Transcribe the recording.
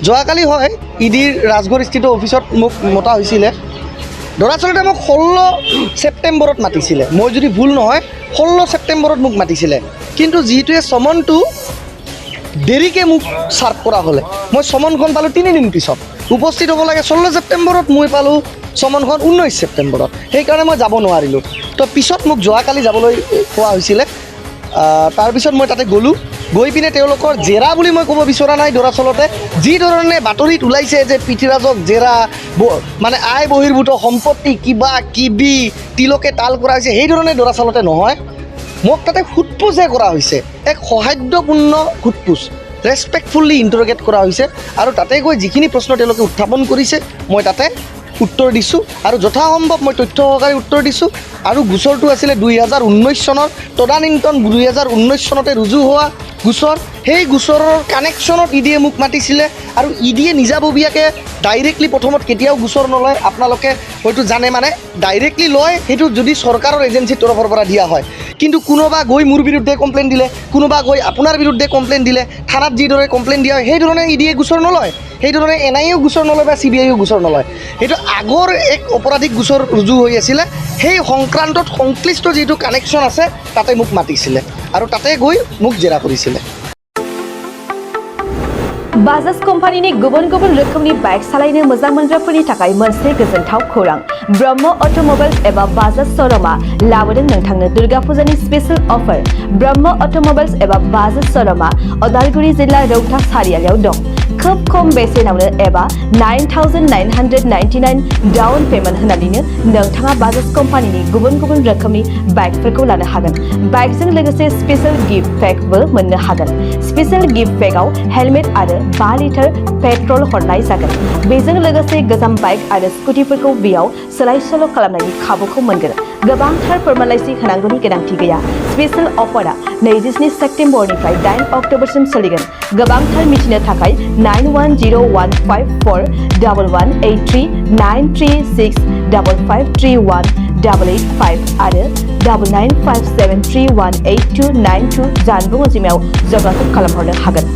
যোৱাকালি হয় ইডিৰ ৰাজগড়স্থিত অফিচত মোক মতা হৈছিলে দৰাচলতে মোক 16 ছেপ্টেম্বৰত মাতিছিলে মই যদি ভুল নহয় 16 ছেপ্টেম্বৰত মোক মাতিছিলে কিন্তু যিটোৱে সমনটো দেৰিকৈ মোক চাৰ্ভ কৰা হ'লে মই সমনখন পালোঁ 3 দিন পিছত উপস্থিত হ'ব লাগে 16 ছেপ্টেম্বৰত মই পালোঁ সমনখন 19 ছেপ্টেম্বৰত সেইকাৰণে মই যাব নোৱাৰিলোঁ তো পিছত মোক যোৱাকালি যাবলৈ কোৱা হৈছিলে তাৰপিছত মই তাতে গ'লোঁ গৈ পিনে তেওঁলোকৰ জেৰা বুলি মই ক'ব বিচৰা নাই দৰাচলতে যি ধৰণে বাতৰিত ওলাইছে যে পৃথ্বীৰাজক জেৰা মানে আয় বহিৰ্ভূত সম্পত্তি কিবা কিবি তিলকে তাল কৰা হৈছে সেই ধৰণে দৰাচলতে নহয় মোক তাতে সোধপোছহে কৰা হৈছে এক সৌহাৰ্দ্যপূৰ্ণ সোধপোছ ৰেছপেক্টফুল্লি ইণ্টাৰগেট কৰা হৈছে আৰু তাতে গৈ যিখিনি প্ৰশ্ন তেওঁলোকে উত্থাপন কৰিছে মই তাতে উত্তৰ দিছোঁ আৰু যথাসম্ভৱ মই তথ্য সহকাৰে উত্তৰ দিছোঁ আৰু গোচৰটো আছিলে 2019 চনৰ তদানীন্তন 2019 চনতে ৰুজু হোৱা গোচৰ সেই গোচৰৰ কানেকশ্যনত ইডিয়ে মোক মাতিছিলে আৰু ইডিয়ে নিজাববীয়াকৈ ডাইৰেক্টলি প্ৰথমত কেতিয়াও গোচৰ নলয় আপোনালোকে হয়তো জানে মানে ডাইৰেক্টলি লয় সেইটো যদি চৰকাৰৰ এজেঞ্চিৰ তৰফৰ পৰা দিয়া হয় কিন্তু কোনোবা গৈ মোৰ বিৰুদ্ধে কমপ্লেইন দিলে কোনোবা গৈ আপোনাৰ বিৰুদ্ধে কমপ্লেইন দিলে থানাত যিদৰে কমপ্লেইন দিয়া হয় সেই ধৰণে ইডিয়ে গোচৰ নলয় সেই ধৰণে এনআইএও গোচৰ নলয় বা CBIও গোচৰ নলয় সেইটো আগৰ এক অপৰাধিক গোচৰ ৰুজু হৈ আছিলে সেই সংক্ৰান্তত সংশ্লিষ্ট যিটো কানেকশ্যন আছে তাতে মোক মাতিছিলে আৰু তাতে গৈ মোক জেৰা কৰিছিলে बाजाज कम्पानीनि गुबुन गुबुन रोखोमनि बाइक सालायनो मोजां मोनग्राफोरनि थाखाय मोनसे गोजोनथाव खौरां ब्रह्म अट'मबाइल्स एबा बाजाज श'रुमआ लाबोदों नोंथांनो दुर्गा फुजानि स्पेशल अफार ब्रह्म अट'मबाइल्स एबा बाजाज श'रुमआ अदालगुरि जिल्ला रौता सारियालियाव दं खोब खम बेसेनावनो एबा 9,999 डाउन पेमेन्ट होनानैनो नोंथाङा बाजाज कम्पानीनि गुबुन गुबुन रोखोमनि बाइकफोरखौ लानो हागोन बाइकजों लोगोसे स्पेशल गिफ्ट पेकबो मोननो हागोन स्पेशल गिफ्ट पेकआव हेलमेट आरो 5 लिटार पेट्रल हरनाय जागोन बेजों लोगोसे गोजाम बाइक आरो स्कुटिफोरखौ बेयाव सोलाय सोल' खालामनायनि खाबुखौ मोनगोन गोबांथार फोरमानलाइसि होनांगौनि गोनांथि गैया स्पेशल अफारा 27 सेप्टेम्बरनिफ्राय 8 अक्ट'बरसिम सोलिगोन गोबांथार मिथिनो थाखाय 91015411839365531885 आरो 9957318292 जानबुं अनजिमायाव जगाजग खालामहरनो हागोन